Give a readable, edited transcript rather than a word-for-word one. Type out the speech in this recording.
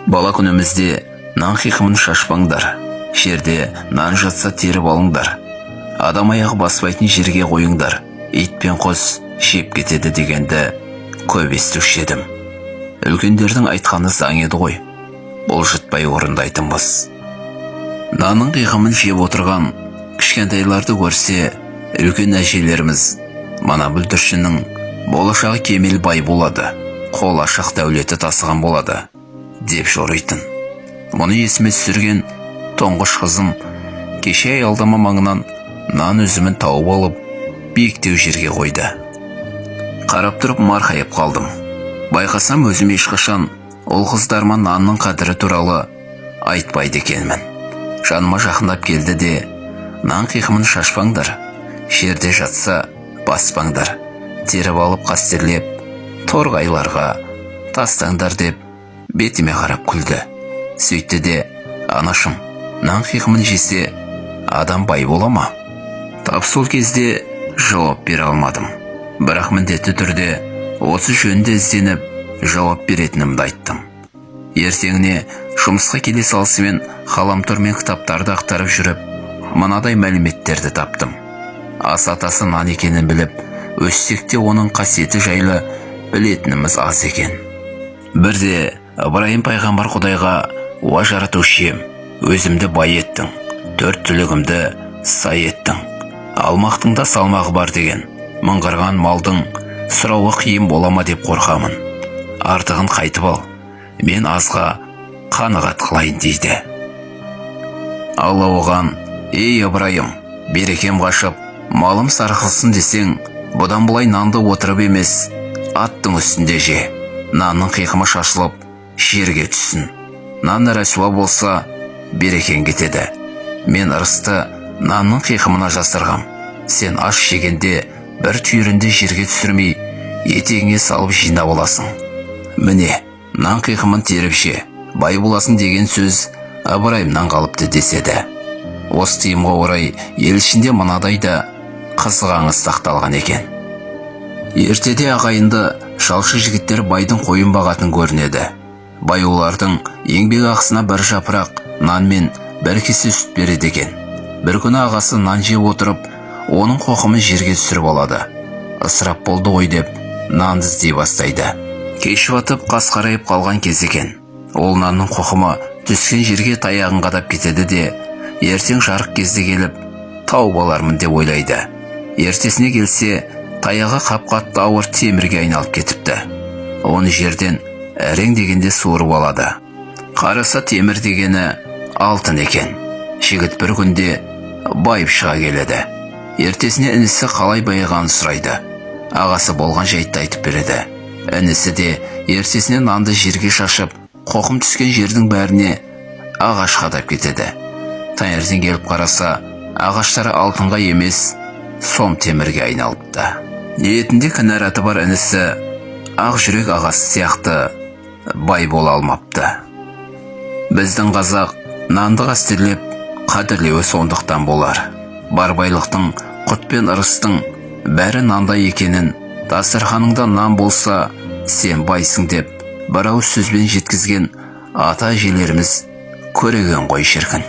Бала күнімізде нан қиқымын шашпаңдар, жерде нан жатса теріп алыңдар, адам аяғы баспайтын жерге қойыңдар, ит пен құс жеп кетеді дегенді көп естуші едім. Үлкендердің айтқаны заң еді ғой, бұлжытпай орындайтынбыз. Нанның қиқымын жеп отырған кішкентайларды көрсе, үлкен әжелеріміз мана бүлдіршіннің болашағы кемел бай болады, қол ашық дәулеті тасыған болады деп жоритын. Мұны есіме түсірген тұңғыш қызым кеше аялдама маңынан нан үзімін тауып алып биіктеу жерге қойды. Қарап тұрып марқайып қалдым. Байқасам өзім ешқашан ол қыздарыма нанның қадірі туралы айтпайды екенмін. Жаныма жақындап келді де, нан қиқымын шашпаңдар, жерде жатса баспаңдар, теріп алып қастерлеп торғайларға тастаңдар деп бетіме қарап күлді. Сөйтті де, анашым, нан қиқымын жесе адам бай бола ма? Тап сол кезде жауап бере алмадым. Бірақ міндетті түрде осы жөнінде ізденіп жауап беретінімді айттым. Ертеңіне жұмысқа келе салысымен ғаламтор мен кітаптарды ақтарып жүріп, мынадай мәліметтерді таптым. Ас атасы нан екенін біліп, өссек те оның қасиеті жайлы білетініміз аз екен. Бірде Ыбырайым пайғамбар Құдайға: «Уа жаратушым, өзімді бай еттің, 4 түлігімді сай еттің, алмақтың да салмағы бар деген мыңғырған малдың сұрауы қиын бола ма деп қорқамын. Артығын қайтып ал, мен азға қанағат қылайын» дейді. Алла оған: «Ей Ыбырайым, берекем қашып, малым сарқылсын десең, бұдан бұлай нанды отырып емес, аттың үстінде же. Нанның қиқымы шашылып, жерге түссін. Нан рәсуа болса, берекең кетеді. Мен ырысты нанның қиқымына жасырғам. Сен аш жегенде бір түйірінде жерге түсірмей, етегіңе салып жинап аласың. Міне, нан қиқымын теріп же, бай боласың» деген сөз Ыбырайымнан қалыпты деседі. Осы тиымға орай ел ішінде мынадай да қызық аңыз сақталған екен. Ертеде ағайынды жалшы жігіттер байдың қойын бағатын көрінеді. Бай олардың еңбек ақысына бір жапырақ нан мен бір кесе сүт береді екен. Бір күні ағасы нан жеп отырып, оның қоқымын жерге түсіріп алады. Ысырап болды ғой деп нанды іздей бастайды. Кеш батып қасқарайып қалған кез екен. Ол нанның қоқымы түскен жерге таяғын қадап кетеді де, ертең жарық кезде келіп тауып алармын деп ойлайды. Ертесіне келсе, таяғы қап-қатты ауыр темірге айналып кетіпті. Оны жерден әрең дегенде суырып алады. Қараса темір дегені алтын екен. Жігіт бір күнде байып шыға келеді. Ертесіне інісі қалай байығанын сұрайды. Ағасы болған жайтты айтып береді. Інісі де ертесіне нанды жерге шашып, қоқым түскен жердің бәріне ағаш қадап кетеді. Таңертең келіп қараса, ағаштары алтынға емес, сом темірге айналыпты. Ниетінде кінәраты бар інісі ақ жүрек ағасы сияқты бай бола алмапты. Біздің қазақ нанды қастерлеп қадірлеуі сондықтан болар. Бар байлықтың, құт пен ырыстың бәрі нанда екенін, дастарханыңда нан болса сен байсың деп бір ауыз сөзбен жеткізген ата әжелеріміз көреген ғой шіркін.